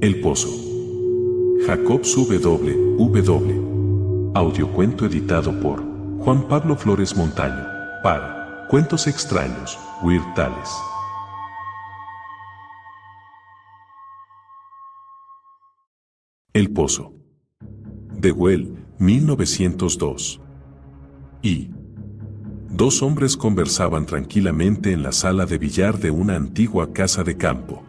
El Pozo. Jacob W. Audiocuento editado por Juan Pablo Flores Montaño. Para Cuentos Extraños, Weird Tales. El Pozo. De Well, 1902. Dos hombres conversaban tranquilamente en la sala de billar de una antigua casa de campo.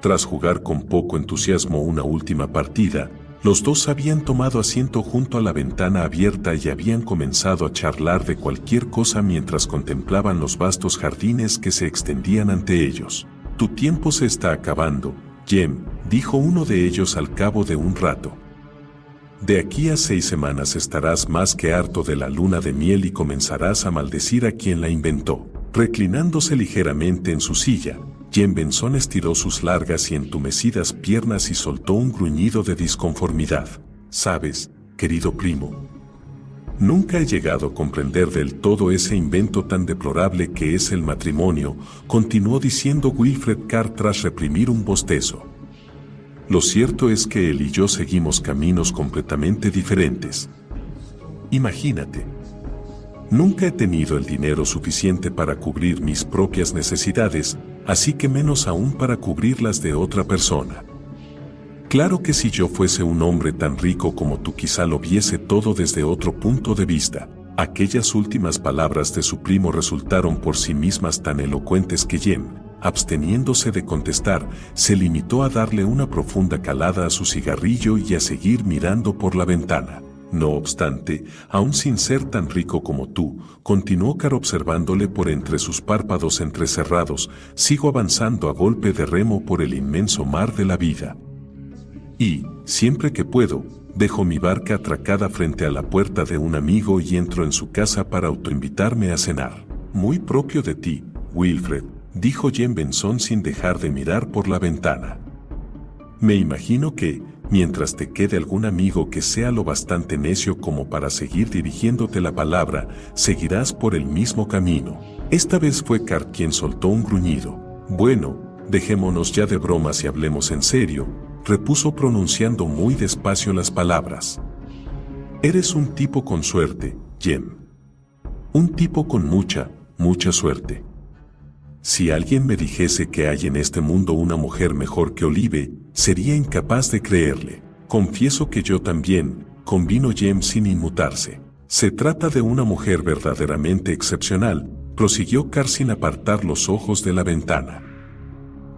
Tras jugar con poco entusiasmo una última partida, los dos habían tomado asiento junto a la ventana abierta y habían comenzado a charlar de cualquier cosa mientras contemplaban los vastos jardines que se extendían ante ellos. «Tu tiempo se está acabando, Jem», dijo uno de ellos al cabo de un rato. «De aquí a 6 semanas estarás más que harto de la luna de miel y comenzarás a maldecir a quien la inventó». Reclinándose ligeramente en su silla, Jem Benson estiró sus largas y entumecidas piernas y soltó un gruñido de disconformidad. «¿Sabes, querido primo? Nunca he llegado a comprender del todo ese invento tan deplorable que es el matrimonio», continuó diciendo Wilfred Carr tras reprimir un bostezo. «Lo cierto es que él y yo seguimos caminos completamente diferentes. Imagínate. Nunca he tenido el dinero suficiente para cubrir mis propias necesidades, así que menos aún para cubrir las de otra persona. Claro que si yo fuese un hombre tan rico como tú quizá lo viese todo desde otro punto de vista». Aquellas últimas palabras de su primo resultaron por sí mismas tan elocuentes que Jem, absteniéndose de contestar, se limitó a darle una profunda calada a su cigarrillo y a seguir mirando por la ventana. «No obstante, aún sin ser tan rico como tú», continuó Carr observándole por entre sus párpados entrecerrados, «sigo avanzando a golpe de remo por el inmenso mar de la vida. Y, siempre que puedo, dejo mi barca atracada frente a la puerta de un amigo y entro en su casa para autoinvitarme a cenar». «Muy propio de ti, Wilfred», dijo Jem Benson sin dejar de mirar por la ventana. «Me imagino que, mientras te quede algún amigo que sea lo bastante necio como para seguir dirigiéndote la palabra, seguirás por el mismo camino». Esta vez fue Carr quien soltó un gruñido. «Bueno, dejémonos ya de bromas y hablemos en serio», repuso pronunciando muy despacio las palabras. «Eres un tipo con suerte, Jem. Un tipo con mucha suerte. Si alguien me dijese que hay en este mundo una mujer mejor que Olive, sería incapaz de creerle. Confieso que yo también», convino Jem sin inmutarse. «Se trata de una mujer verdaderamente excepcional», prosiguió Carr sin apartar los ojos de la ventana.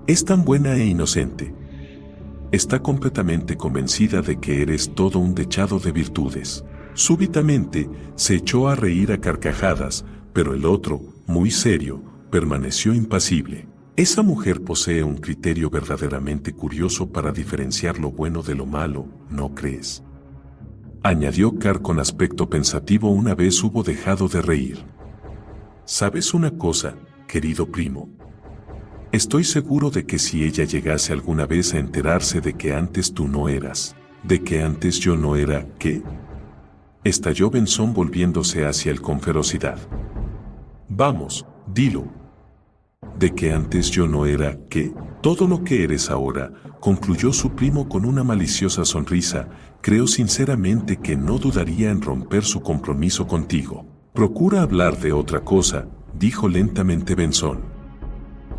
«Es tan buena e inocente. Está completamente convencida de que eres todo un dechado de virtudes». Súbitamente, se echó a reír a carcajadas, pero el otro, muy serio, permaneció impasible. «Esa mujer posee un criterio verdaderamente curioso para diferenciar lo bueno de lo malo, ¿no crees?», añadió Carr con aspecto pensativo una vez hubo dejado de reír. «¿Sabes una cosa, querido primo? Estoy seguro de que si ella llegase alguna vez a enterarse de que antes tú no eras, de que antes yo no era, ¿qué?», estalló Benson volviéndose hacia él con ferocidad. «Vamos, dilo. De que antes yo no era, ¿qué?». «Todo lo que eres ahora», concluyó su primo con una maliciosa sonrisa. «Creo sinceramente que no dudaría en romper su compromiso contigo». «Procura hablar de otra cosa», dijo lentamente Benson.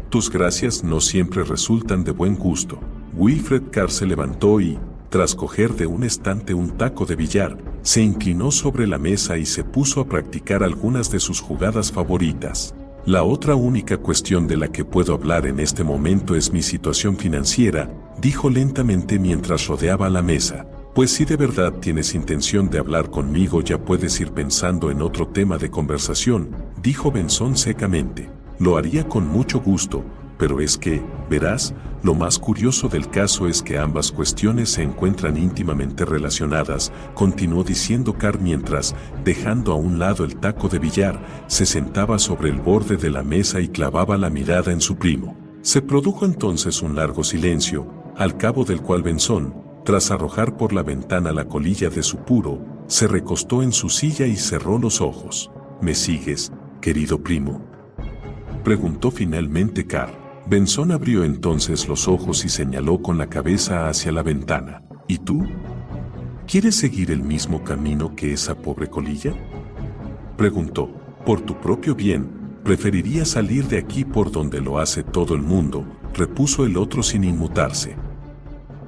«Tus gracias no siempre resultan de buen gusto». Wilfred Carr se levantó y, tras coger de un estante un taco de billar, se inclinó sobre la mesa y se puso a practicar algunas de sus jugadas favoritas. «La otra única cuestión de la que puedo hablar en este momento es mi situación financiera», dijo lentamente mientras rodeaba la mesa. «Pues si de verdad tienes intención de hablar conmigo ya puedes ir pensando en otro tema de conversación», dijo Benson secamente. «Lo haría con mucho gusto, pero es que, verás, lo más curioso del caso es que ambas cuestiones se encuentran íntimamente relacionadas», continuó diciendo Carr mientras, dejando a un lado el taco de billar, se sentaba sobre el borde de la mesa y clavaba la mirada en su primo. Se produjo entonces un largo silencio, al cabo del cual Benson, tras arrojar por la ventana la colilla de su puro, se recostó en su silla y cerró los ojos. «¿Me sigues, querido primo?», preguntó finalmente Carr. Benzón abrió entonces los ojos y señaló con la cabeza hacia la ventana. ¿Y tú? ¿Quieres seguir el mismo camino que esa pobre colilla? Preguntó. Por tu propio bien, preferiría salir de aquí por donde lo hace todo el mundo, repuso el otro sin inmutarse.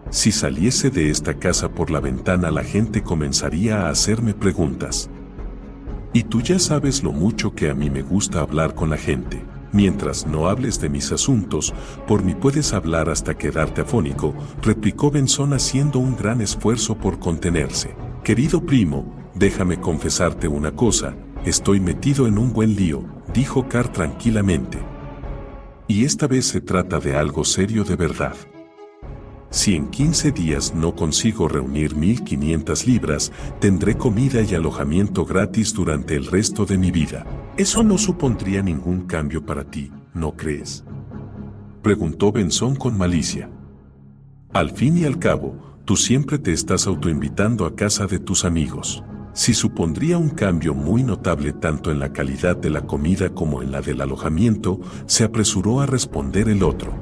Si saliese de esta casa por la ventana, la gente comenzaría a hacerme preguntas. Y tú ya sabes lo mucho que a mí me gusta hablar con la gente. Mientras no hables de mis asuntos, por mí puedes hablar hasta quedarte afónico, replicó Benzón haciendo un gran esfuerzo por contenerse. Querido primo, déjame confesarte una cosa, estoy metido en un buen lío, dijo Carr tranquilamente. Y esta vez se trata de algo serio de verdad. Si en 15 días no consigo reunir 1.500 libras, tendré comida y alojamiento gratis durante el resto de mi vida. Eso no supondría ningún cambio para ti, ¿no crees? Preguntó Benzón con malicia. Al fin y al cabo, tú siempre te estás autoinvitando a casa de tus amigos. Si supondría un cambio muy notable tanto en la calidad de la comida como en la del alojamiento, se apresuró a responder el otro.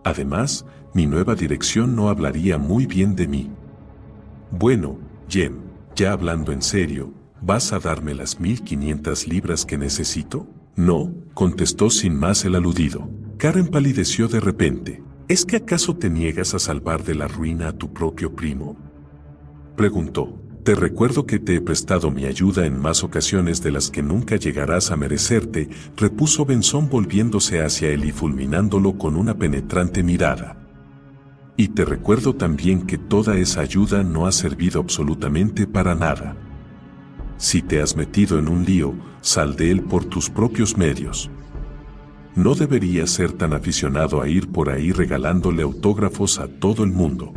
Además, mi nueva dirección no hablaría muy bien de mí. Bueno, Jem, ya hablando en serio, ¿vas a darme las 1.500 libras que necesito? No, contestó sin más el aludido. Carr empalideció de repente. ¿Es que acaso te niegas a salvar de la ruina a tu propio primo? Preguntó. Te recuerdo que te he prestado mi ayuda en más ocasiones de las que nunca llegarás a merecerte, repuso Benzón volviéndose hacia él y fulminándolo con una penetrante mirada. Y te recuerdo también que toda esa ayuda no ha servido absolutamente para nada. Si te has metido en un lío, sal de él por tus propios medios. No deberías ser tan aficionado a ir por ahí regalándole autógrafos a todo el mundo.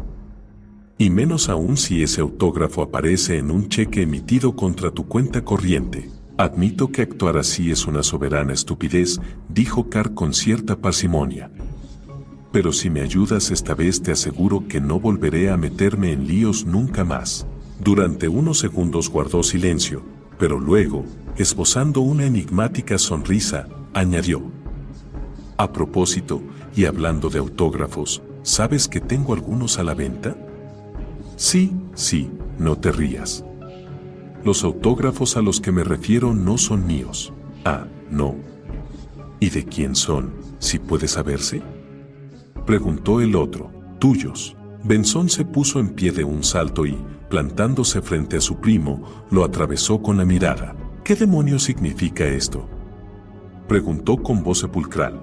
Y menos aún si ese autógrafo aparece en un cheque emitido contra tu cuenta corriente. Admito que actuar así es una soberana estupidez, dijo Carr con cierta parsimonia. Pero si me ayudas esta vez te aseguro que no volveré a meterme en líos nunca más. Durante unos segundos guardó silencio, pero luego, esbozando una enigmática sonrisa, añadió. A propósito, y hablando de autógrafos, ¿sabes que tengo algunos a la venta? Sí, no te rías. Los autógrafos a los que me refiero no son míos. Ah, no. ¿Y de quién son, si puede saberse? Preguntó el otro. Tuyos. Benzón se puso en pie de un salto y, plantándose frente a su primo, lo atravesó con la mirada. ¿Qué demonios significa esto? Preguntó con voz sepulcral.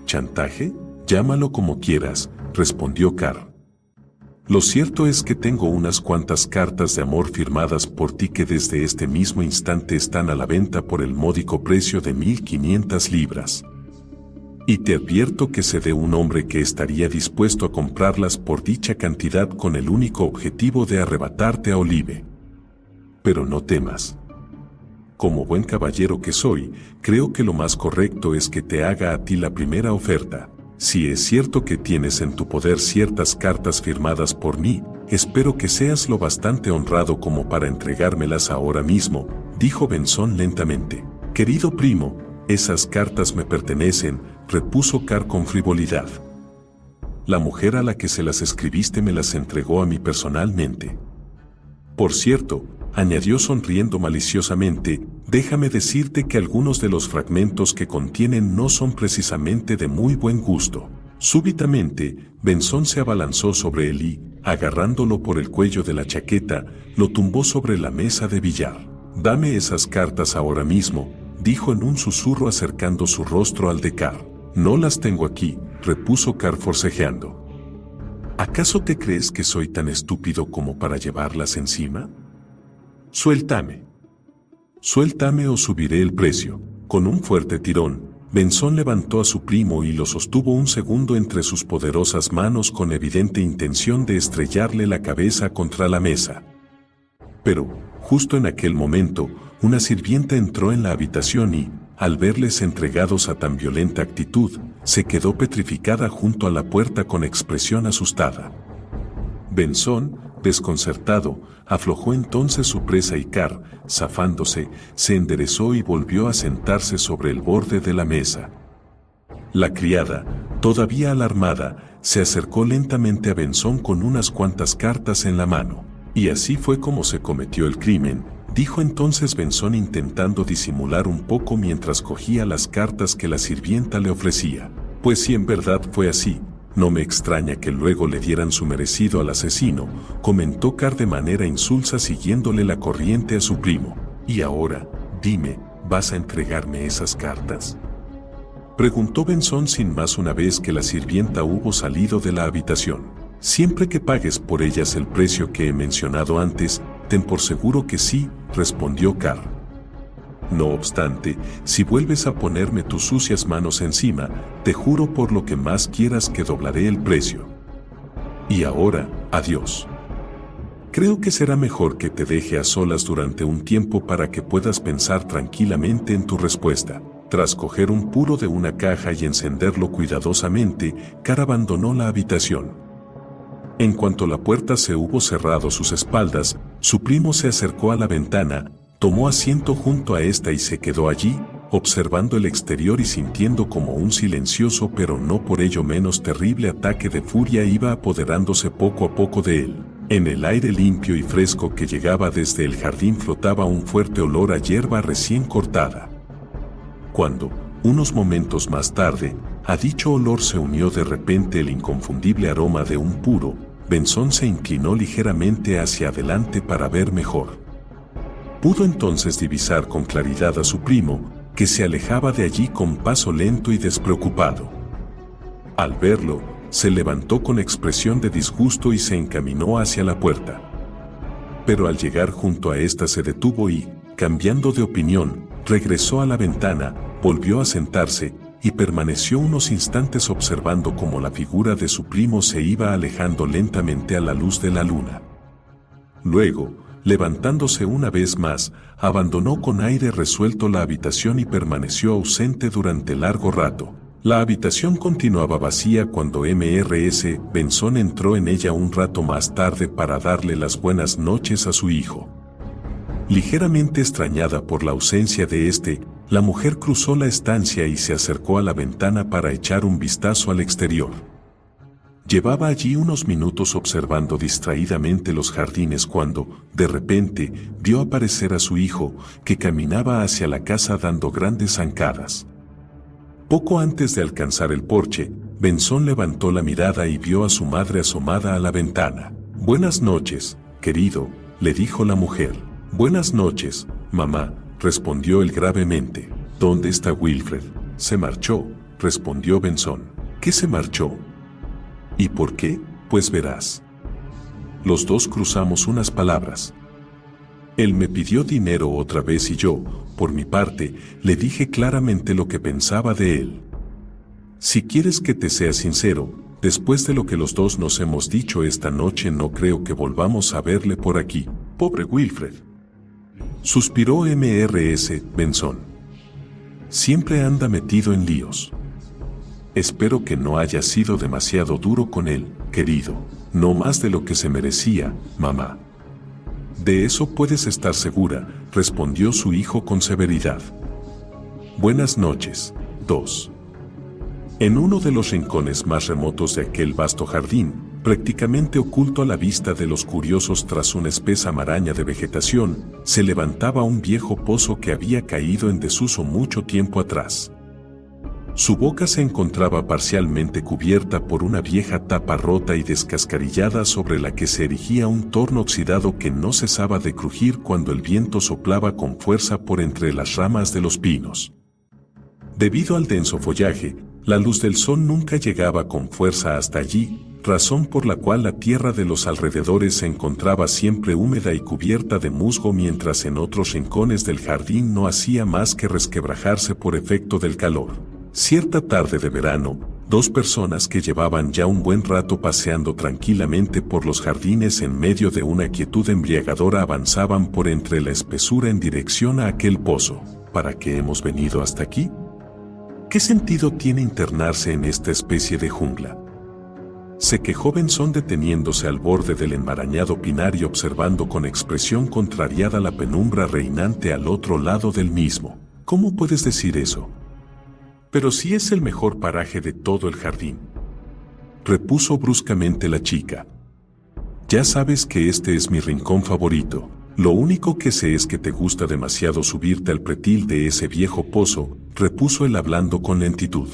¿Chantaje? Llámalo como quieras, respondió Carr. Lo cierto es que tengo unas cuantas cartas de amor firmadas por ti que desde este mismo instante están a la venta por el módico precio de 1.500 libras. Y te advierto que sé de un hombre que estaría dispuesto a comprarlas por dicha cantidad con el único objetivo de arrebatarte a Olive. Pero no temas. Como buen caballero que soy, creo que lo más correcto es que te haga a ti la primera oferta. Si es cierto que tienes en tu poder ciertas cartas firmadas por mí, espero que seas lo bastante honrado como para entregármelas ahora mismo, dijo Benzón lentamente. Querido primo, esas cartas me pertenecen, repuso Carr con frivolidad. La mujer a la que se las escribiste me las entregó a mí personalmente. Por cierto, añadió sonriendo maliciosamente, déjame decirte que algunos de los fragmentos que contienen no son precisamente de muy buen gusto. Súbitamente, Benzón se abalanzó sobre él y, agarrándolo por el cuello de la chaqueta, lo tumbó sobre la mesa de billar. Dame esas cartas ahora mismo, dijo en un susurro acercando su rostro al de Carr. No las tengo aquí, repuso Carr forcejeando. ¿Acaso te crees que soy tan estúpido como para llevarlas encima? Suéltame. Suéltame o subiré el precio. Con un fuerte tirón, Benzón levantó a su primo y lo sostuvo un segundo entre sus poderosas manos con evidente intención de estrellarle la cabeza contra la mesa. Pero, justo en aquel momento, una sirvienta entró en la habitación y, al verles entregados a tan violenta actitud, se quedó petrificada junto a la puerta con expresión asustada. Benzón, desconcertado, aflojó entonces su presa y Carr, zafándose, se enderezó y volvió a sentarse sobre el borde de la mesa. La criada, todavía alarmada, se acercó lentamente a Benzón con unas cuantas cartas en la mano. Y así fue como se cometió el crimen, dijo entonces Benzón intentando disimular un poco mientras cogía las cartas que la sirvienta le ofrecía. Pues si en verdad fue así, no me extraña que luego le dieran su merecido al asesino, comentó Carr de manera insulsa siguiéndole la corriente a su primo. Y ahora, dime, ¿vas a entregarme esas cartas?, preguntó Benzón sin más una vez que la sirvienta hubo salido de la habitación. Siempre que pagues por ellas el precio que he mencionado antes, ten por seguro que sí, respondió Carr. No obstante, si vuelves a ponerme tus sucias manos encima, te juro por lo que más quieras que doblaré el precio. Y ahora, adiós. Creo que será mejor que te deje a solas durante un tiempo para que puedas pensar tranquilamente en tu respuesta. Tras coger un puro de una caja y encenderlo cuidadosamente, Carr abandonó la habitación. En cuanto la puerta se hubo cerrado a sus espaldas, su primo se acercó a la ventana, tomó asiento junto a esta y se quedó allí, observando el exterior y sintiendo como un silencioso pero no por ello menos terrible ataque de furia iba apoderándose poco a poco de él. En el aire limpio y fresco que llegaba desde el jardín flotaba un fuerte olor a hierba recién cortada. Cuando, unos momentos más tarde, a dicho olor se unió de repente el inconfundible aroma de un puro, Benzón se inclinó ligeramente hacia adelante para ver mejor. Pudo entonces divisar con claridad a su primo, que se alejaba de allí con paso lento y despreocupado. Al verlo, se levantó con expresión de disgusto y se encaminó hacia la puerta. Pero al llegar junto a esta se detuvo y, cambiando de opinión, regresó a la ventana, volvió a sentarse y permaneció unos instantes observando cómo la figura de su primo se iba alejando lentamente a la luz de la luna. Luego, levantándose una vez más, abandonó con aire resuelto la habitación y permaneció ausente durante largo rato. La habitación continuaba vacía cuando Mrs. Benzón entró en ella un rato más tarde para darle las buenas noches a su hijo. Ligeramente extrañada por la ausencia de este, la mujer cruzó la estancia y se acercó a la ventana para echar un vistazo al exterior. Llevaba allí unos minutos observando distraídamente los jardines cuando, de repente, vio aparecer a su hijo, que caminaba hacia la casa dando grandes zancadas. Poco antes de alcanzar el porche, Benzón levantó la mirada y vio a su madre asomada a la ventana. «Buenas noches, querido», le dijo la mujer. «Buenas noches, mamá», respondió él gravemente. «¿Dónde está Wilfred?». «Se marchó», respondió Benzón. «¿Qué se marchó? ¿Y por qué?». «Pues verás». Los dos cruzamos unas palabras. Él me pidió dinero otra vez y yo, por mi parte, le dije claramente lo que pensaba de él. Si quieres que te sea sincero, después de lo que los dos nos hemos dicho esta noche no creo que volvamos a verle por aquí. Pobre Wilfred. Suspiró Mrs. Benzón. Siempre anda metido en líos. Espero que no haya sido demasiado duro con él, querido. No más de lo que se merecía, mamá. De eso puedes estar segura, respondió su hijo con severidad. Buenas noches. 2. En uno de los rincones más remotos de aquel vasto jardín, prácticamente oculto a la vista de los curiosos tras una espesa maraña de vegetación, se levantaba un viejo pozo que había caído en desuso mucho tiempo atrás. Su boca se encontraba parcialmente cubierta por una vieja tapa rota y descascarillada sobre la que se erigía un torno oxidado que no cesaba de crujir cuando el viento soplaba con fuerza por entre las ramas de los pinos. Debido al denso follaje, la luz del sol nunca llegaba con fuerza hasta allí, razón por la cual la tierra de los alrededores se encontraba siempre húmeda y cubierta de musgo mientras en otros rincones del jardín no hacía más que resquebrajarse por efecto del calor. Cierta tarde de verano, dos personas que llevaban ya un buen rato paseando tranquilamente por los jardines en medio de una quietud embriagadora avanzaban por entre la espesura en dirección a aquel pozo. ¿Para qué hemos venido hasta aquí? ¿Qué sentido tiene internarse en esta especie de jungla? Se quejó Benzón deteniéndose al borde del enmarañado pinar y observando con expresión contrariada la penumbra reinante al otro lado del mismo. ¿Cómo puedes decir eso? Pero sí es el mejor paraje de todo el jardín, repuso bruscamente la chica. Ya sabes que este es mi rincón favorito. Lo único que sé es que te gusta demasiado subirte al pretil de ese viejo pozo, repuso él hablando con lentitud.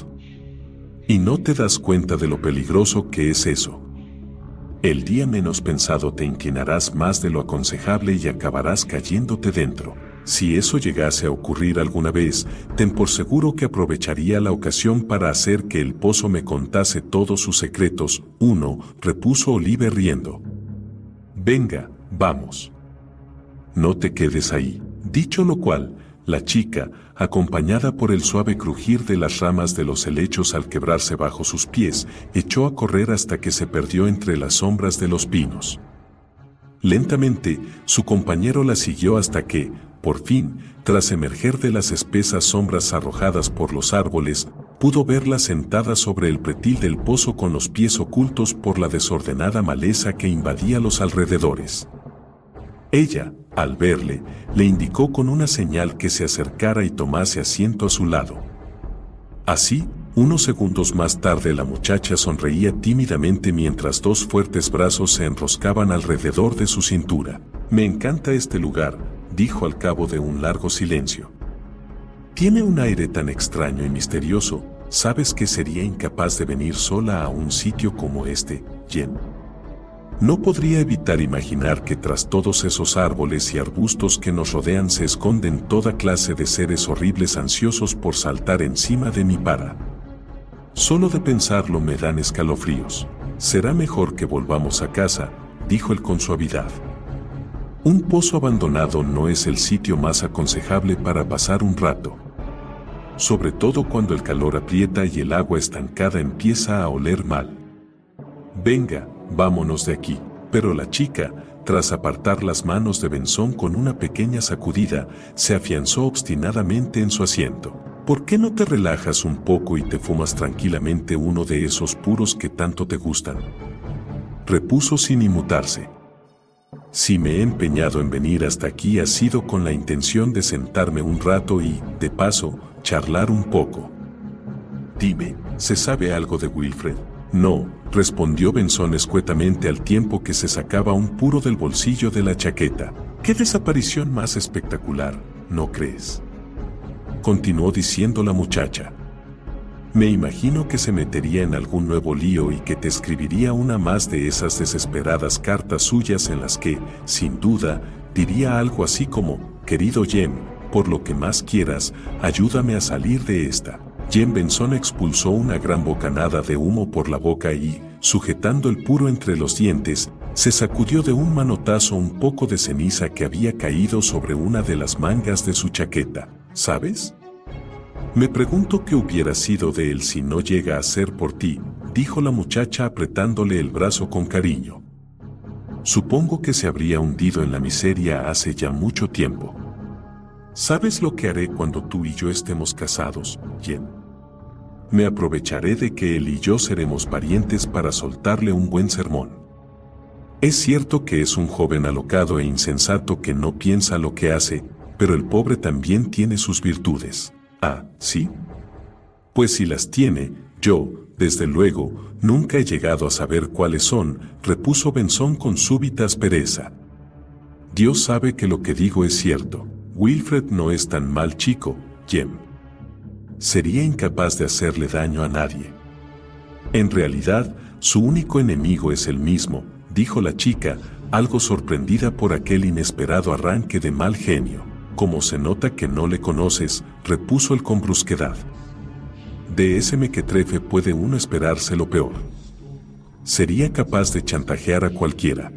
Y no te das cuenta de lo peligroso que es eso. El día menos pensado te inclinarás más de lo aconsejable y acabarás cayéndote dentro. Si eso llegase a ocurrir alguna vez, ten por seguro que aprovecharía la ocasión para hacer que el pozo me contase todos sus secretos. Repuso Oliver riendo. Venga, vamos. No te quedes ahí. Dicho lo cual, la chica, acompañada por el suave crujir de las ramas de los helechos al quebrarse bajo sus pies, echó a correr hasta que se perdió entre las sombras de los pinos. Lentamente, su compañero la siguió hasta que, por fin, tras emerger de las espesas sombras arrojadas por los árboles, pudo verla sentada sobre el pretil del pozo con los pies ocultos por la desordenada maleza que invadía los alrededores. Ella, al verle, le indicó con una señal que se acercara y tomase asiento a su lado. Así, unos segundos más tarde la muchacha sonreía tímidamente mientras dos fuertes brazos se enroscaban alrededor de su cintura. Me encanta este lugar, dijo al cabo de un largo silencio. Tiene un aire tan extraño y misterioso. ¿Sabes que sería incapaz de venir sola a un sitio como este, Jen? No podría evitar imaginar que tras todos esos árboles y arbustos que nos rodean se esconden toda clase de seres horribles ansiosos por saltar encima de mí para. Solo de pensarlo me dan escalofríos. Será mejor que volvamos a casa, dijo él con suavidad. Un pozo abandonado no es el sitio más aconsejable para pasar un rato. Sobre todo cuando el calor aprieta y el agua estancada empieza a oler mal. Venga, vámonos de aquí. Pero la chica, tras apartar las manos de Benson con una pequeña sacudida, se afianzó obstinadamente en su asiento. ¿Por qué no te relajas un poco y te fumas tranquilamente uno de esos puros que tanto te gustan? Repuso sin inmutarse. Si me he empeñado en venir hasta aquí ha sido con la intención de sentarme un rato y, de paso, charlar un poco. Dime, ¿se sabe algo de Wilfred? No, respondió Benson escuetamente al tiempo que se sacaba un puro del bolsillo de la chaqueta. ¡Qué desaparición más espectacular! ¿No crees? Continuó diciendo la muchacha. Me imagino que se metería en algún nuevo lío y que te escribiría una más de esas desesperadas cartas suyas en las que, sin duda, diría algo así como, querido Jem, por lo que más quieras, ayúdame a salir de esta. Jem Benson expulsó una gran bocanada de humo por la boca y, sujetando el puro entre los dientes, se sacudió de un manotazo un poco de ceniza que había caído sobre una de las mangas de su chaqueta. ¿Sabes? Me pregunto qué hubiera sido de él si no llega a ser por ti, dijo la muchacha apretándole el brazo con cariño. Supongo que se habría hundido en la miseria hace ya mucho tiempo. ¿Sabes lo que haré cuando tú y yo estemos casados, Jen? Me aprovecharé de que él y yo seremos parientes para soltarle un buen sermón. Es cierto que es un joven alocado e insensato que no piensa lo que hace, pero el pobre también tiene sus virtudes. Ah, ¿sí? Pues si las tiene, yo, desde luego, nunca he llegado a saber cuáles son, repuso Benson con súbita aspereza. Dios sabe que lo que digo es cierto. Wilfred no es tan mal chico, Jem. Sería incapaz de hacerle daño a nadie. En realidad, su único enemigo es él mismo, dijo la chica, algo sorprendida por aquel inesperado arranque de mal genio. Como se nota que no le conoces, repuso él con brusquedad. De ese mequetrefe puede uno esperarse lo peor. Sería capaz de chantajear a cualquiera.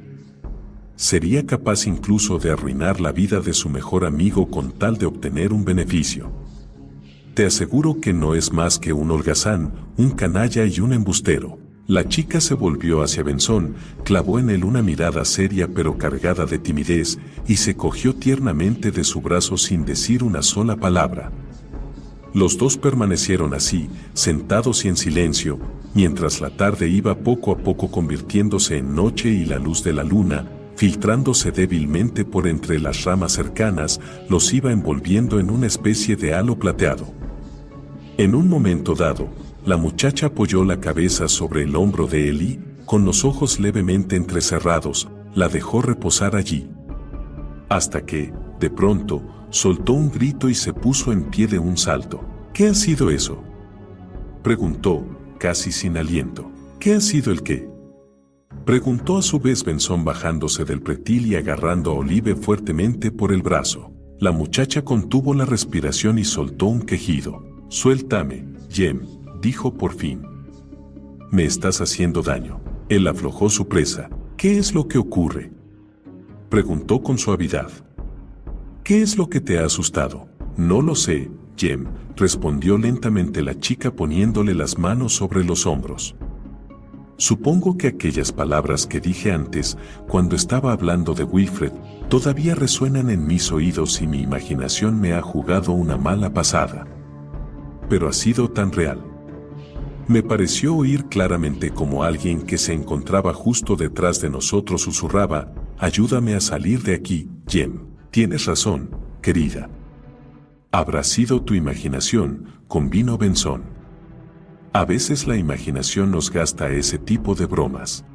Sería capaz incluso de arruinar la vida de su mejor amigo con tal de obtener un beneficio. Te aseguro que no es más que un holgazán, un canalla y un embustero. La chica se volvió hacia Benson, clavó en él una mirada seria pero cargada de timidez, y se cogió tiernamente de su brazo sin decir una sola palabra. Los dos permanecieron así, sentados y en silencio, mientras la tarde iba poco a poco convirtiéndose en noche y la luz de la luna, filtrándose débilmente por entre las ramas cercanas, los iba envolviendo en una especie de halo plateado. En un momento dado, la muchacha apoyó la cabeza sobre el hombro de él y, con los ojos levemente entrecerrados, la dejó reposar allí. Hasta que, de pronto, soltó un grito y se puso en pie de un salto. ¿Qué ha sido eso?, preguntó, casi sin aliento. ¿Qué ha sido el qué?, preguntó a su vez Benson bajándose del pretil y agarrando a Olive fuertemente por el brazo. La muchacha contuvo la respiración y soltó un quejido. «Suéltame, Jem», dijo por fin. «Me estás haciendo daño». Él aflojó su presa. «¿Qué es lo que ocurre?», preguntó con suavidad. «¿Qué es lo que te ha asustado?». «No lo sé, Jem», respondió lentamente la chica poniéndole las manos sobre los hombros. «Supongo que aquellas palabras que dije antes, cuando estaba hablando de Wilfred, todavía resuenan en mis oídos y mi imaginación me ha jugado una mala pasada. Pero ha sido tan real. Me pareció oír claramente como alguien que se encontraba justo detrás de nosotros susurraba: «Ayúdame a salir de aquí, Jem». «Tienes razón, querida. Habrá sido tu imaginación», convino Benson. «A veces la imaginación nos gasta ese tipo de bromas».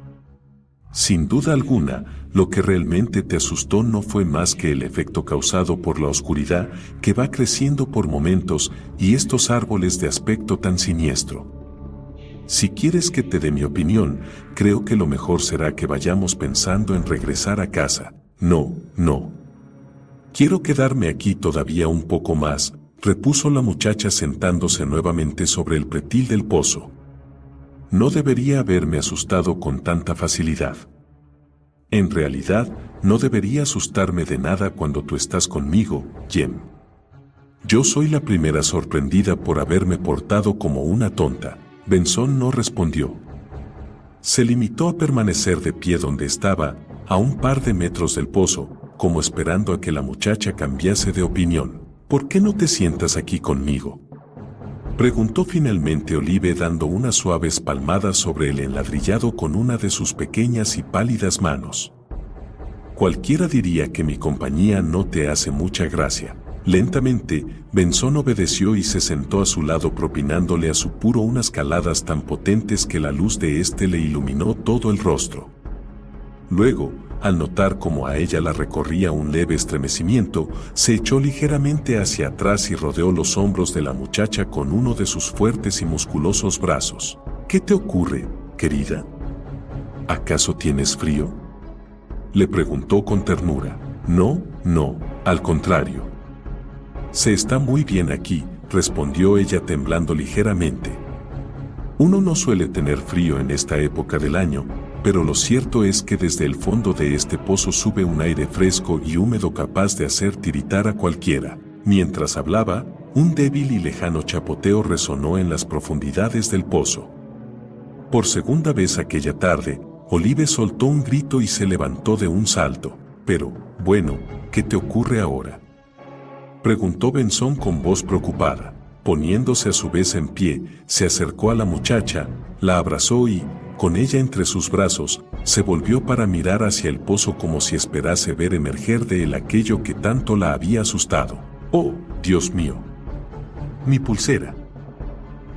Sin duda alguna, lo que realmente te asustó no fue más que el efecto causado por la oscuridad que va creciendo por momentos y estos árboles de aspecto tan siniestro. Si quieres que te dé mi opinión, creo que lo mejor será que vayamos pensando en regresar a casa. No. Quiero quedarme aquí todavía un poco más, repuso la muchacha sentándose nuevamente sobre el pretil del pozo. No debería haberme asustado con tanta facilidad. En realidad, no debería asustarme de nada cuando tú estás conmigo, Jem. Yo soy la primera sorprendida por haberme portado como una tonta. Benson no respondió. Se limitó a permanecer de pie donde estaba, a un par de metros del pozo, como esperando a que la muchacha cambiase de opinión. ¿Por qué no te sientas aquí conmigo?, preguntó finalmente Olive dando unas suaves palmadas sobre el enladrillado con una de sus pequeñas y pálidas manos. Cualquiera diría que mi compañía no te hace mucha gracia. Lentamente, Benson obedeció y se sentó a su lado propinándole a su puro unas caladas tan potentes que la luz de éste le iluminó todo el rostro. Luego, al notar cómo a ella la recorría un leve estremecimiento, se echó ligeramente hacia atrás y rodeó los hombros de la muchacha con uno de sus fuertes y musculosos brazos. ¿Qué te ocurre, querida? ¿Acaso tienes frío?, le preguntó con ternura. No, al contrario. Se está muy bien aquí, respondió ella temblando ligeramente. Uno no suele tener frío en esta época del año, pero lo cierto es que desde el fondo de este pozo sube un aire fresco y húmedo capaz de hacer tiritar a cualquiera. Mientras hablaba, un débil y lejano chapoteo resonó en las profundidades del pozo. Por segunda vez aquella tarde, Olive soltó un grito y se levantó de un salto. Pero, bueno, ¿qué te ocurre ahora?, preguntó Benson con voz preocupada. Poniéndose a su vez en pie, se acercó a la muchacha, la abrazó y, con ella entre sus brazos, se volvió para mirar hacia el pozo como si esperase ver emerger de él aquello que tanto la había asustado. «Oh, Dios mío. Mi pulsera»,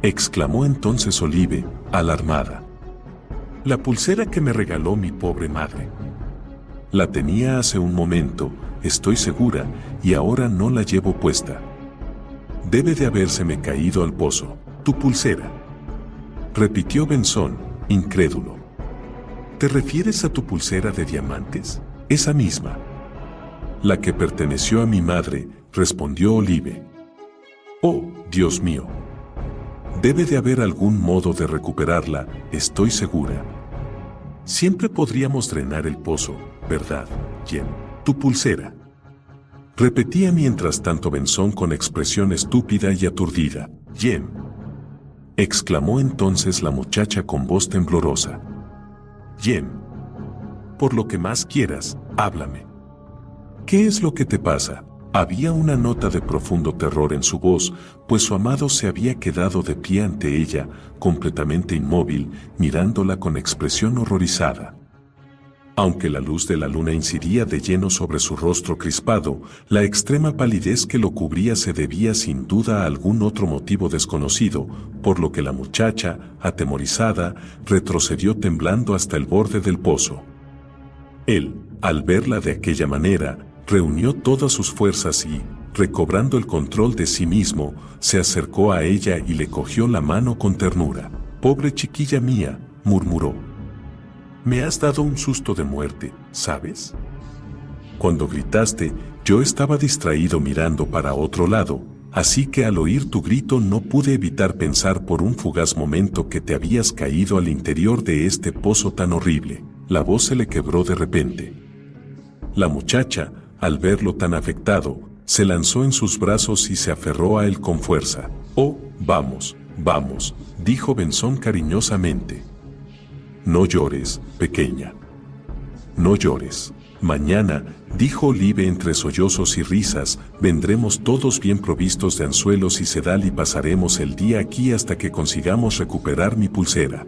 exclamó entonces Olive, alarmada. «La pulsera que me regaló mi pobre madre. La tenía hace un momento, estoy segura, y ahora no la llevo puesta. Debe de habérseme caído al pozo». «¿Tu pulsera?», repitió Benson, incrédulo. «¿Te refieres a tu pulsera de diamantes?». «Esa misma. La que perteneció a mi madre», respondió Olive. «Oh, Dios mío. Debe de haber algún modo de recuperarla, estoy segura. Siempre podríamos drenar el pozo, ¿verdad, Jem?». «Tu pulsera», repetía mientras tanto Benson con expresión estúpida y aturdida. «Jem», exclamó entonces la muchacha con voz temblorosa. «Jem, por lo que más quieras, háblame. ¿Qué es lo que te pasa?». Había una nota de profundo terror en su voz, pues su amado se había quedado de pie ante ella, completamente inmóvil, mirándola con expresión horrorizada. Aunque la luz de la luna incidía de lleno sobre su rostro crispado, la extrema palidez que lo cubría se debía sin duda a algún otro motivo desconocido, por lo que la muchacha, atemorizada, retrocedió temblando hasta el borde del pozo. Él, al verla de aquella manera, reunió todas sus fuerzas y, recobrando el control de sí mismo, se acercó a ella y le cogió la mano con ternura. «Pobre chiquilla mía», murmuró. «Me has dado un susto de muerte, ¿sabes? Cuando gritaste, yo estaba distraído mirando para otro lado, así que al oír tu grito no pude evitar pensar por un fugaz momento que te habías caído al interior de este pozo tan horrible». La voz se le quebró de repente. La muchacha, al verlo tan afectado, se lanzó en sus brazos y se aferró a él con fuerza. «Oh, vamos, vamos», dijo Benson cariñosamente. «No llores, pequeña. No llores. Mañana», dijo Olive entre sollozos y risas, «vendremos todos bien provistos de anzuelos y sedal y pasaremos el día aquí hasta que consigamos recuperar mi pulsera.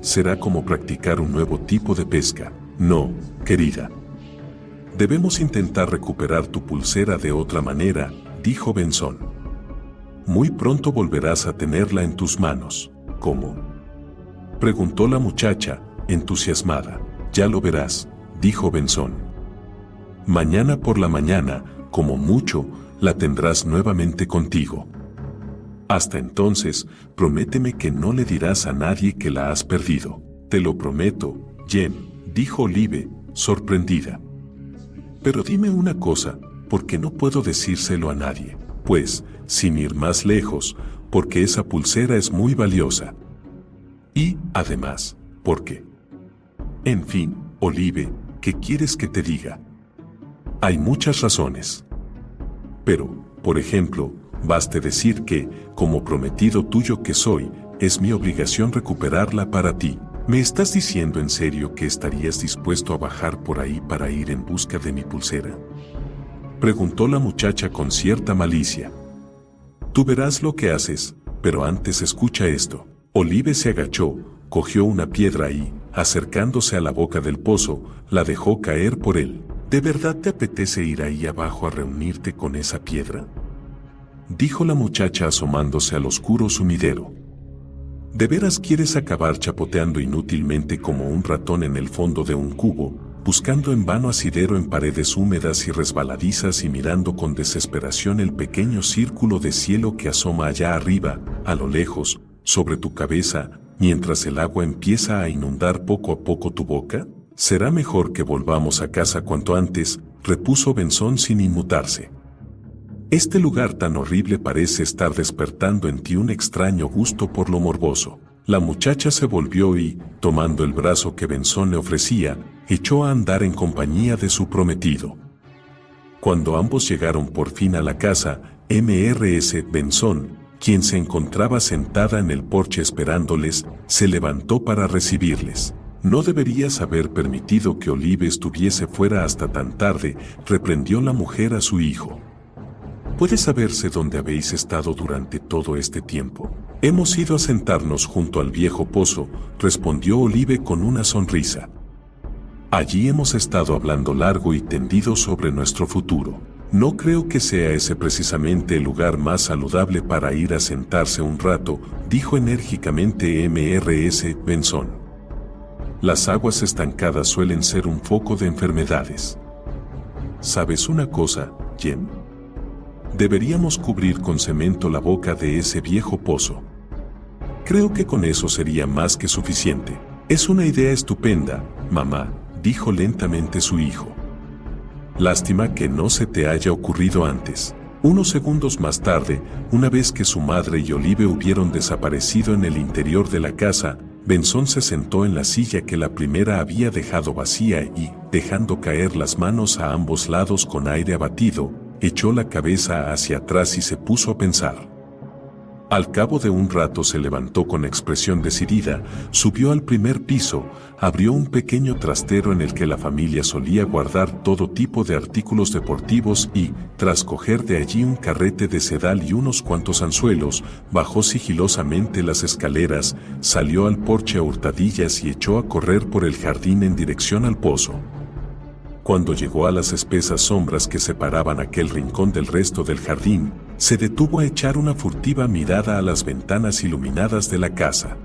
Será como practicar un nuevo tipo de pesca». «No, querida. Debemos intentar recuperar tu pulsera de otra manera», dijo Benson. «Muy pronto volverás a tenerla en tus manos». «¿Cómo?», preguntó la muchacha, entusiasmada. «Ya lo verás», dijo Benson. «Mañana por la mañana, como mucho, la tendrás nuevamente contigo. Hasta entonces, prométeme que no le dirás a nadie que la has perdido». «Te lo prometo, Jem», dijo Olive, sorprendida. «Pero dime una cosa, ¿por qué no puedo decírselo a nadie?» «Pues, sin ir más lejos, porque esa pulsera es muy valiosa. Y, además, ¿por qué? En fin, Olive, ¿qué quieres que te diga? Hay muchas razones. Pero, por ejemplo, baste decir que, como prometido tuyo que soy, es mi obligación recuperarla para ti». «¿Me estás diciendo en serio que estarías dispuesto a bajar por ahí para ir en busca de mi pulsera?», preguntó la muchacha con cierta malicia. «Tú verás lo que haces, pero antes escucha esto». Olive se agachó, cogió una piedra y, acercándose a la boca del pozo, la dejó caer por él. «¿De verdad te apetece ir ahí abajo a reunirte con esa piedra?», dijo la muchacha asomándose al oscuro sumidero. «¿De veras quieres acabar chapoteando inútilmente como un ratón en el fondo de un cubo, buscando en vano asidero en paredes húmedas y resbaladizas y mirando con desesperación el pequeño círculo de cielo que asoma allá arriba, a lo lejos, sobre tu cabeza, mientras el agua empieza a inundar poco a poco tu boca? Será mejor que volvamos a casa cuanto antes», repuso Benson sin inmutarse. «Este lugar tan horrible parece estar despertando en ti un extraño gusto por lo morboso». La muchacha se volvió y, tomando el brazo que Benson le ofrecía, echó a andar en compañía de su prometido. Cuando ambos llegaron por fin a la casa, Mrs. Benson, quien se encontraba sentada en el porche esperándoles, se levantó para recibirles. «No deberías haber permitido que Olive estuviese fuera hasta tan tarde», reprendió la mujer a su hijo. «¿Puede saberse dónde habéis estado durante todo este tiempo?» «Hemos ido a sentarnos junto al viejo pozo», respondió Olive con una sonrisa. «Allí hemos estado hablando largo y tendido sobre nuestro futuro. No creo que sea ese precisamente el lugar más saludable para ir a sentarse un rato», dijo enérgicamente Mrs. Benson. «Las aguas estancadas suelen ser un foco de enfermedades. ¿Sabes una cosa, Jem? Deberíamos cubrir con cemento la boca de ese viejo pozo. Creo que con eso sería más que suficiente». «Es una idea estupenda, mamá», dijo lentamente su hijo. «Lástima que no se te haya ocurrido antes». Unos segundos más tarde, una vez que su madre y Olive hubieron desaparecido en el interior de la casa, Benson se sentó en la silla que la primera había dejado vacía y, dejando caer las manos a ambos lados con aire abatido, echó la cabeza hacia atrás y se puso a pensar. Al cabo de un rato se levantó con expresión decidida, subió al primer piso, abrió un pequeño trastero en el que la familia solía guardar todo tipo de artículos deportivos y, tras coger de allí un carrete de sedal y unos cuantos anzuelos, bajó sigilosamente las escaleras, salió al porche a hurtadillas y echó a correr por el jardín en dirección al pozo. Cuando llegó a las espesas sombras que separaban aquel rincón del resto del jardín, se detuvo a echar una furtiva mirada a las ventanas iluminadas de la casa.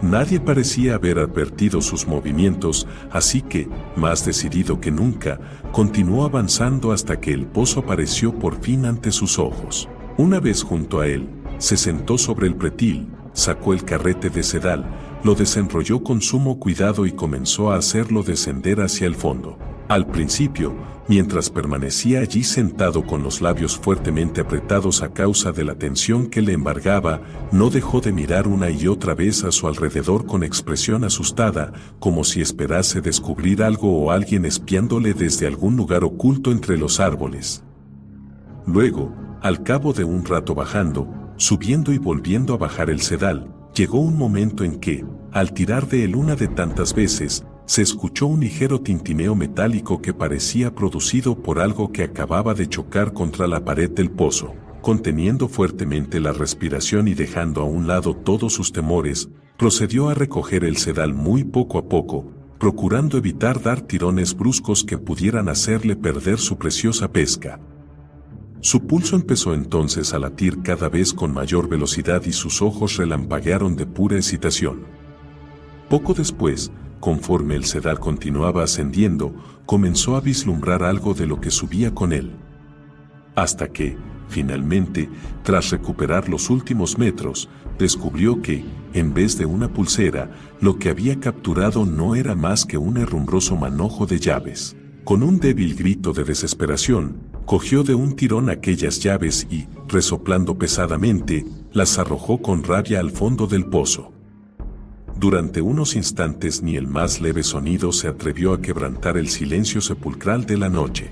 Nadie parecía haber advertido sus movimientos, así que, más decidido que nunca, continuó avanzando hasta que el pozo apareció por fin ante sus ojos. Una vez junto a él, se sentó sobre el pretil, sacó el carrete de sedal, lo desenrolló con sumo cuidado y comenzó a hacerlo descender hacia el fondo. Al principio, mientras permanecía allí sentado con los labios fuertemente apretados a causa de la tensión que le embargaba, no dejó de mirar una y otra vez a su alrededor con expresión asustada, como si esperase descubrir algo o alguien espiándole desde algún lugar oculto entre los árboles. Luego, al cabo de un rato bajando, subiendo y volviendo a bajar el sedal, llegó un momento en que, al tirar de él una de tantas veces, se escuchó un ligero tintineo metálico que parecía producido por algo que acababa de chocar contra la pared del pozo. Conteniendo fuertemente la respiración y dejando a un lado todos sus temores, procedió a recoger el sedal muy poco a poco, procurando evitar dar tirones bruscos que pudieran hacerle perder su preciosa pesca. Su pulso empezó entonces a latir cada vez con mayor velocidad y sus ojos relampaguearon de pura excitación. Poco después, conforme el sedal continuaba ascendiendo, comenzó a vislumbrar algo de lo que subía con él. Hasta que, finalmente, tras recuperar los últimos metros, descubrió que, en vez de una pulsera, lo que había capturado no era más que un herrumbroso manojo de llaves. Con un débil grito de desesperación, cogió de un tirón aquellas llaves y, resoplando pesadamente, las arrojó con rabia al fondo del pozo. Durante unos instantes ni el más leve sonido se atrevió a quebrantar el silencio sepulcral de la noche.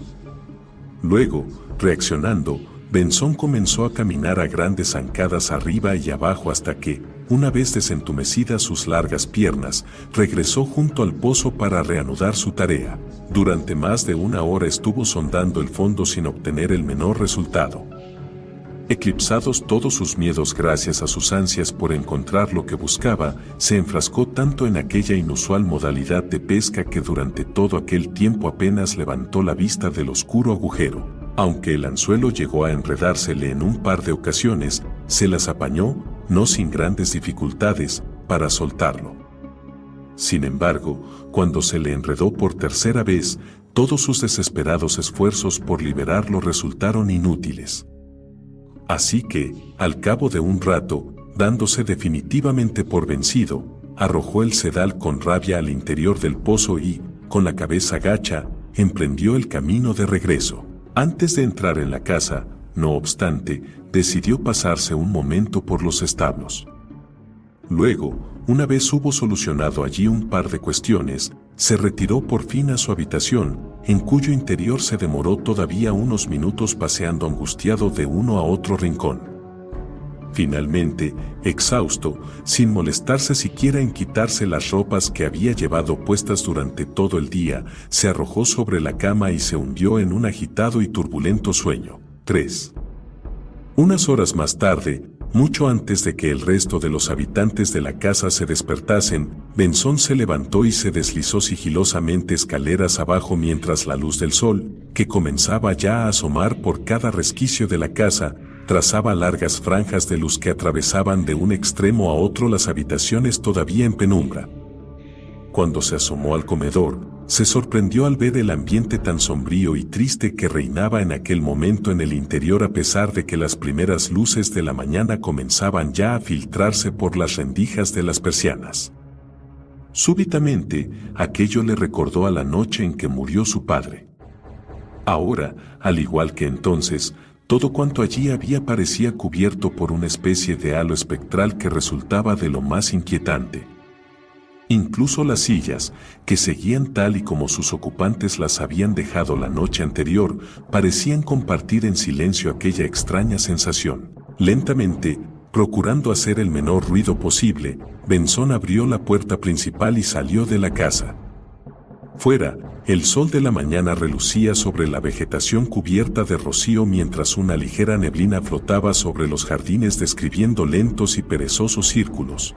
Luego, reaccionando, Benzón comenzó a caminar a grandes zancadas arriba y abajo hasta que, una vez desentumecidas sus largas piernas, regresó junto al pozo para reanudar su tarea. Durante más de una hora estuvo sondando el fondo sin obtener el menor resultado. Eclipsados todos sus miedos gracias a sus ansias por encontrar lo que buscaba, se enfrascó tanto en aquella inusual modalidad de pesca que durante todo aquel tiempo apenas levantó la vista del oscuro agujero. Aunque el anzuelo llegó a enredársele en un par de ocasiones, se las apañó, no sin grandes dificultades, para soltarlo. Sin embargo, cuando se le enredó por tercera vez, todos sus desesperados esfuerzos por liberarlo resultaron inútiles. Así que, al cabo de un rato, dándose definitivamente por vencido, arrojó el sedal con rabia al interior del pozo y, con la cabeza gacha, emprendió el camino de regreso. Antes de entrar en la casa, no obstante, decidió pasarse un momento por los establos. Luego, una vez hubo solucionado allí un par de cuestiones, se retiró por fin a su habitación, en cuyo interior se demoró todavía unos minutos paseando angustiado de uno a otro rincón. Finalmente, exhausto, sin molestarse siquiera en quitarse las ropas que había llevado puestas durante todo el día, se arrojó sobre la cama y se hundió en un agitado y turbulento sueño. 3. Unas horas más tarde, mucho antes de que el resto de los habitantes de la casa se despertasen, Benzón se levantó y se deslizó sigilosamente escaleras abajo mientras la luz del sol, que comenzaba ya a asomar por cada resquicio de la casa, trazaba largas franjas de luz que atravesaban de un extremo a otro las habitaciones todavía en penumbra. Cuando se asomó al comedor, se sorprendió al ver el ambiente tan sombrío y triste que reinaba en aquel momento en el interior a pesar de que las primeras luces de la mañana comenzaban ya a filtrarse por las rendijas de las persianas. Súbitamente, aquello le recordó a la noche en que murió su padre. Ahora, al igual que entonces, todo cuanto allí había parecía cubierto por una especie de halo espectral que resultaba de lo más inquietante. Incluso las sillas, que seguían tal y como sus ocupantes las habían dejado la noche anterior, parecían compartir en silencio aquella extraña sensación. Lentamente, Procurando hacer el menor ruido posible, Benson abrió la puerta principal y salió de la casa. Fuera, el sol de la mañana relucía sobre la vegetación cubierta de rocío mientras una ligera neblina flotaba sobre los jardines describiendo lentos y perezosos círculos.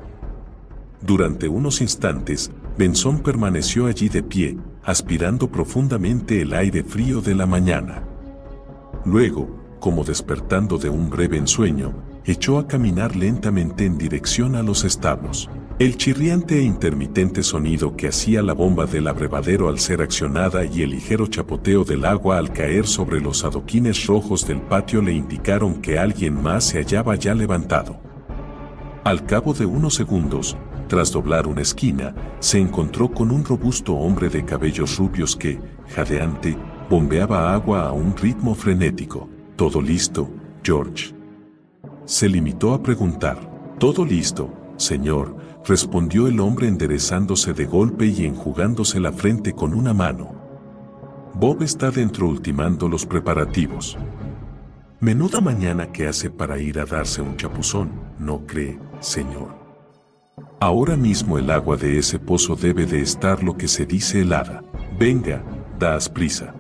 Durante unos instantes, Benson permaneció allí de pie, aspirando profundamente el aire frío de la mañana. Luego, como despertando de un breve ensueño, echó a caminar lentamente en dirección a los establos. El chirriante e intermitente sonido que hacía la bomba del abrevadero al ser accionada y el ligero chapoteo del agua al caer sobre los adoquines rojos del patio le indicaron que alguien más se hallaba ya levantado. Al cabo de unos segundos, tras doblar una esquina, se encontró con un robusto hombre de cabellos rubios que, jadeante, bombeaba agua a un ritmo frenético. ¿Todo listo, George?, se limitó a preguntar. «Todo listo, señor», respondió el hombre enderezándose de golpe y enjugándose la frente con una mano. «Bob está dentro ultimando los preparativos». «Menuda mañana que hace para ir a darse un chapuzón, ¿no cree, señor? Ahora mismo el agua de ese pozo debe de estar lo que se dice helada. Venga, daos prisa».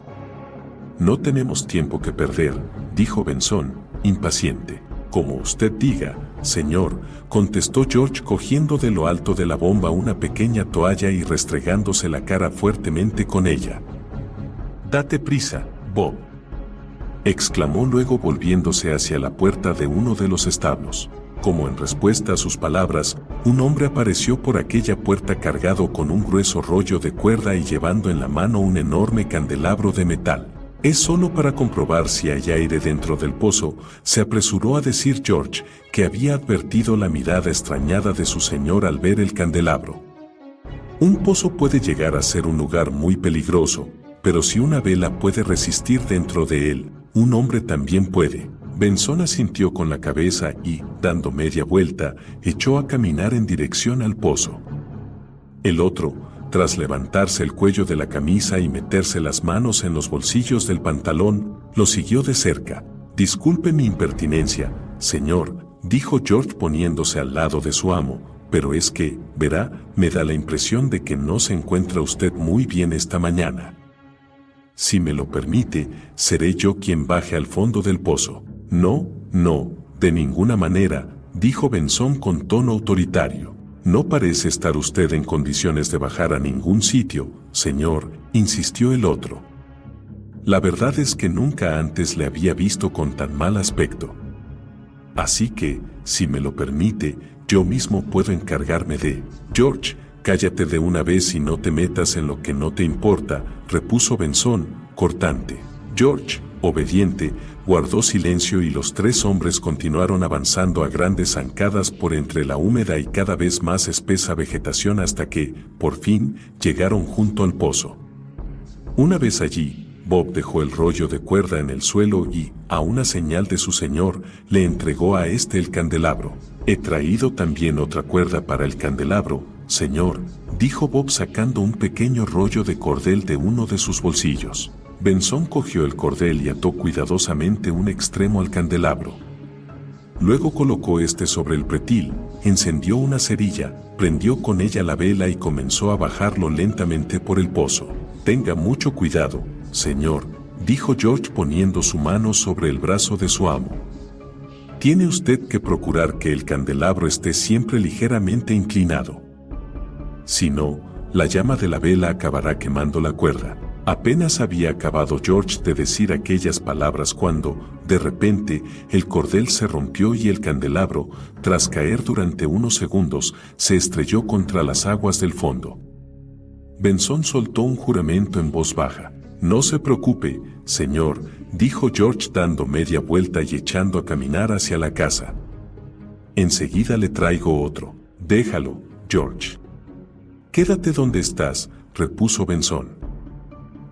«No tenemos tiempo que perder», dijo Benson, impaciente. «Como usted diga, señor», contestó George cogiendo de lo alto de la bomba una pequeña toalla y restregándose la cara fuertemente con ella. «Date prisa, Bob», exclamó luego volviéndose hacia la puerta de uno de los establos. Como en respuesta a sus palabras, un hombre apareció por aquella puerta cargado con un grueso rollo de cuerda y llevando en la mano un enorme candelabro de metal. «Es solo para comprobar si hay aire dentro del pozo», se apresuró a decir George, que había advertido la mirada extrañada de su señor al ver el candelabro. «Un pozo puede llegar a ser un lugar muy peligroso, pero si una vela puede resistir dentro de él, un hombre también puede». Benson asintió con la cabeza y, dando media vuelta, echó a caminar en dirección al pozo. El otro, tras levantarse el cuello de la camisa y meterse las manos en los bolsillos del pantalón, lo siguió de cerca. «Disculpe mi impertinencia, señor», dijo George poniéndose al lado de su amo, «pero es que, verá, me da la impresión de que no se encuentra usted muy bien esta mañana. Si me lo permite, seré yo quien baje al fondo del pozo». «No, no, de ninguna manera», dijo Benson con tono autoritario. «No parece estar usted en condiciones de bajar a ningún sitio, señor», insistió el otro. «La verdad es que nunca antes le había visto con tan mal aspecto. Así que, si me lo permite, yo mismo puedo encargarme de». «George, cállate de una vez y no te metas en lo que no te importa», repuso Benson, cortante. George, obediente, guardó silencio y los tres hombres continuaron avanzando a grandes zancadas por entre la húmeda y cada vez más espesa vegetación hasta que, por fin, llegaron junto al pozo. Una vez allí, Bob dejó el rollo de cuerda en el suelo y, a una señal de su señor, le entregó a este el candelabro. «He traído también otra cuerda para el candelabro, señor», dijo Bob sacando un pequeño rollo de cordel de uno de sus bolsillos. Benson cogió el cordel y ató cuidadosamente un extremo al candelabro. Luego colocó este sobre el pretil, encendió una cerilla, prendió con ella la vela y comenzó a bajarlo lentamente por el pozo. «Tenga mucho cuidado, señor», dijo George poniendo su mano sobre el brazo de su amo. «Tiene usted que procurar que el candelabro esté siempre ligeramente inclinado. Si no, la llama de la vela acabará quemando la cuerda». Apenas había acabado George de decir aquellas palabras cuando, de repente, el cordel se rompió y el candelabro, tras caer durante unos segundos, se estrelló contra las aguas del fondo. Benson soltó un juramento en voz baja. «No se preocupe, señor», dijo George dando media vuelta y echando a caminar hacia la casa. «Enseguida le traigo otro». «Déjalo, George». «Quédate donde estás», repuso Benson.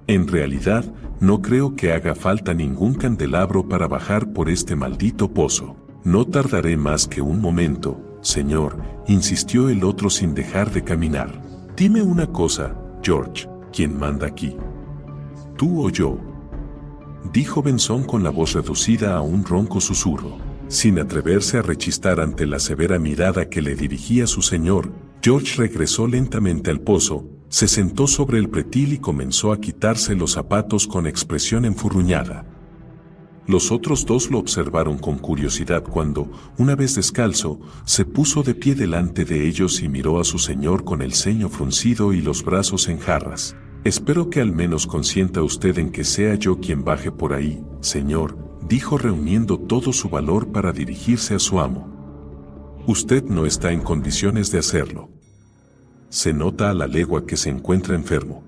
«En realidad, no creo que haga falta ningún candelabro para bajar por este maldito pozo». «No tardaré más que un momento, señor», insistió el otro sin dejar de caminar. «Dime una cosa, George, ¿quién manda aquí? ¿Tú o yo?», dijo Benson con la voz reducida a un ronco susurro. Sin atreverse a rechistar ante la severa mirada que le dirigía su señor, George regresó lentamente al pozo, se sentó sobre el pretil y comenzó a quitarse los zapatos con expresión enfurruñada. Los otros dos lo observaron con curiosidad cuando, una vez descalzo, se puso de pie delante de ellos y miró a su señor con el ceño fruncido y los brazos en jarras. «Espero que al menos consienta usted en que sea yo quien baje por ahí, señor», dijo reuniendo todo su valor para dirigirse a su amo. «Usted no está en condiciones de hacerlo. Se nota a la legua que se encuentra enfermo.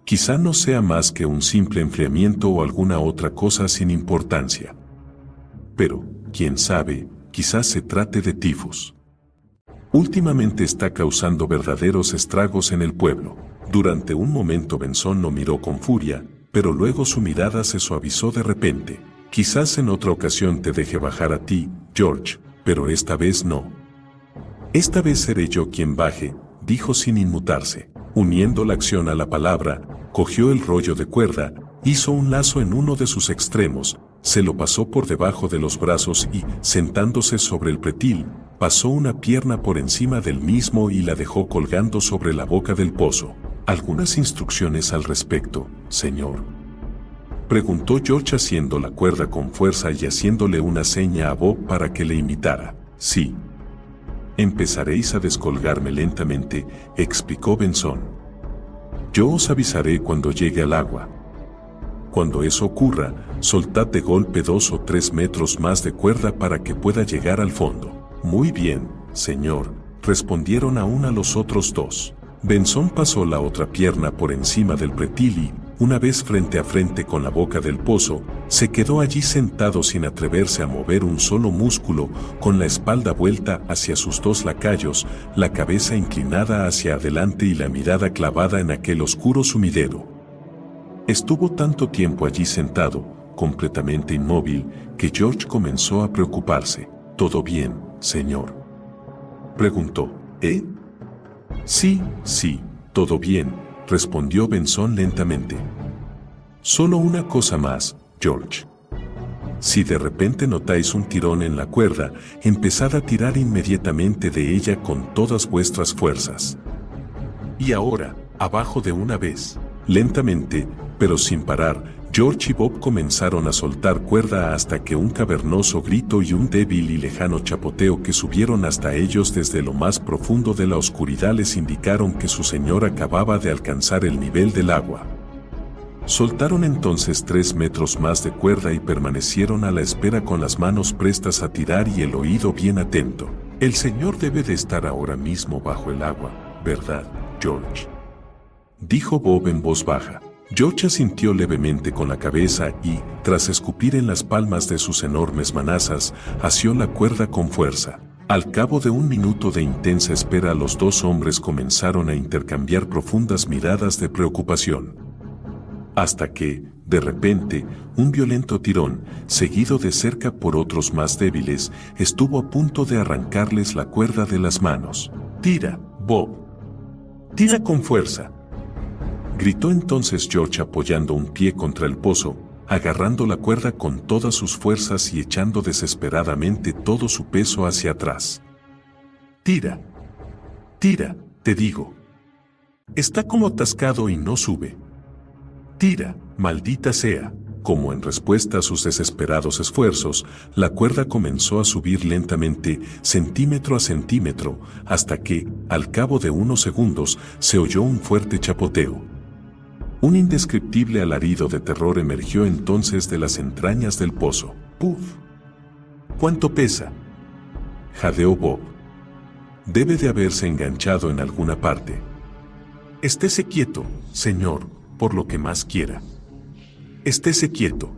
Quizá no sea más que un simple enfriamiento o alguna otra cosa sin importancia. Pero, quién sabe, quizás se trate de tifus. Últimamente está causando verdaderos estragos en el pueblo». Durante un momento Benson lo miró con furia, pero luego su mirada se suavizó de repente. «Quizás en otra ocasión te deje bajar a ti, George, pero esta vez no. Esta vez seré yo quien baje», dijo sin inmutarse. Uniendo la acción a la palabra, cogió el rollo de cuerda, hizo un lazo en uno de sus extremos, se lo pasó por debajo de los brazos y, sentándose sobre el pretil, pasó una pierna por encima del mismo y la dejó colgando sobre la boca del pozo. «¿Algunas instrucciones al respecto, señor?», preguntó George haciendo la cuerda con fuerza y haciéndole una seña a Bob para que le imitara. «Sí. Empezaréis a descolgarme lentamente», explicó Benson. «Yo os avisaré cuando llegue al agua. Cuando eso ocurra, soltad de golpe 2 o 3 metros más de cuerda para que pueda llegar al fondo». «Muy bien, señor», respondieron a una los otros dos. Benson pasó la otra pierna por encima del pretil y, una vez frente a frente con la boca del pozo, se quedó allí sentado sin atreverse a mover un solo músculo, con la espalda vuelta hacia sus dos lacayos, la cabeza inclinada hacia adelante y la mirada clavada en aquel oscuro sumidero. Estuvo tanto tiempo allí sentado, completamente inmóvil, que George comenzó a preocuparse. «¿Todo bien, señor?», preguntó. «¿Eh?» «Sí, todo bien», respondió Benson lentamente. «Solo una cosa más, George. Si de repente notáis un tirón en la cuerda, empezad a tirar inmediatamente de ella con todas vuestras fuerzas. Y ahora, abajo de una vez». Lentamente, pero sin parar, George y Bob comenzaron a soltar cuerda hasta que un cavernoso grito y un débil y lejano chapoteo que subieron hasta ellos desde lo más profundo de la oscuridad les indicaron que su señor acababa de alcanzar el nivel del agua. Soltaron entonces 3 metros más de cuerda y permanecieron a la espera con las manos prestas a tirar y el oído bien atento. «El señor debe de estar ahora mismo bajo el agua, ¿verdad, George?», dijo Bob en voz baja. George asintió levemente con la cabeza y, tras escupir en las palmas de sus enormes manazas, asió la cuerda con fuerza. Al cabo de un minuto de intensa espera, los dos hombres comenzaron a intercambiar profundas miradas de preocupación. Hasta que, de repente, un violento tirón, seguido de cerca por otros más débiles, estuvo a punto de arrancarles la cuerda de las manos. «Tira, Bob. Tira con fuerza», gritó entonces George apoyando un pie contra el pozo, agarrando la cuerda con todas sus fuerzas y echando desesperadamente todo su peso hacia atrás. «Tira. Tira, te digo. Está como atascado y no sube. Tira, maldita sea». Como en respuesta a sus desesperados esfuerzos, la cuerda comenzó a subir lentamente, centímetro a centímetro, hasta que, al cabo de unos segundos, se oyó un fuerte chapoteo. Un indescriptible alarido de terror emergió entonces de las entrañas del pozo. «¡Puf! ¿Cuánto pesa?», jadeó Bob. «Debe de haberse enganchado en alguna parte». «Estése quieto, señor, por lo que más quiera. Estése quieto»,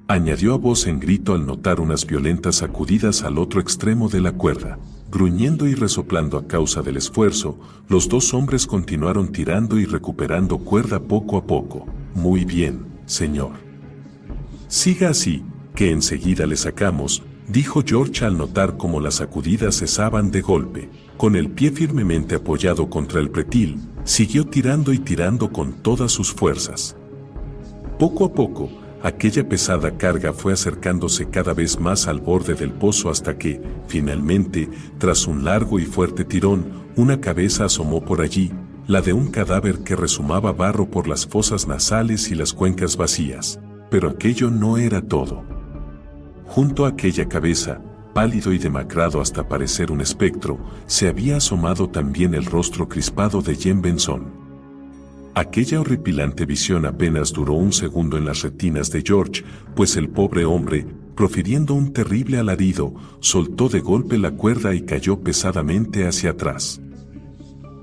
añadió a voz en grito al notar unas violentas sacudidas al otro extremo de la cuerda. Gruñendo y resoplando a causa del esfuerzo, los dos hombres continuaron tirando y recuperando cuerda poco a poco. «Muy bien, señor. Siga así, que enseguida le sacamos», dijo George al notar cómo las sacudidas cesaban de golpe. Con el pie firmemente apoyado contra el pretil, siguió tirando y tirando con todas sus fuerzas. Poco a poco, Aquella pesada carga fue acercándose cada vez más al borde del pozo hasta que, finalmente, tras un largo y fuerte tirón, una cabeza asomó por allí, la de un cadáver que resumaba barro por las fosas nasales y las cuencas vacías. Pero aquello no era todo. Junto a aquella cabeza, pálido y demacrado hasta parecer un espectro, se había asomado también el rostro crispado de Jen Benson. Aquella horripilante visión apenas duró un segundo en las retinas de George, pues el pobre hombre, profiriendo un terrible alarido, soltó de golpe la cuerda y cayó pesadamente hacia atrás.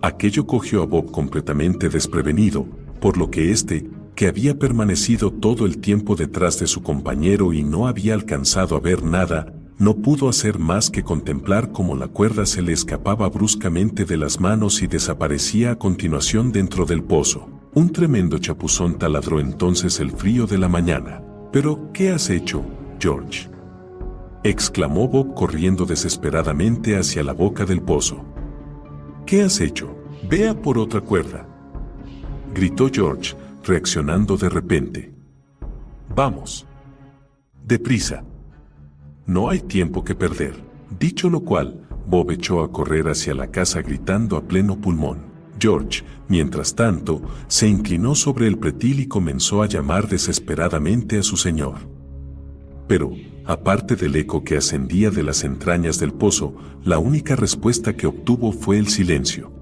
Aquello cogió a Bob completamente desprevenido, por lo que éste, que había permanecido todo el tiempo detrás de su compañero y no había alcanzado a ver nada, no pudo hacer más que contemplar cómo la cuerda se le escapaba bruscamente de las manos y desaparecía a continuación dentro del pozo. Un tremendo chapuzón taladró entonces el frío de la mañana. «¿Pero qué has hecho, George?», exclamó Bob corriendo desesperadamente hacia la boca del pozo. «¿Qué has hecho? Vea por otra cuerda», gritó George, reaccionando de repente. «Vamos. Deprisa. No hay tiempo que perder». Dicho lo cual, Bob echó a correr hacia la casa gritando a pleno pulmón. George, mientras tanto, se inclinó sobre el pretil y comenzó a llamar desesperadamente a su señor. Pero, aparte del eco que ascendía de las entrañas del pozo, la única respuesta que obtuvo fue el silencio.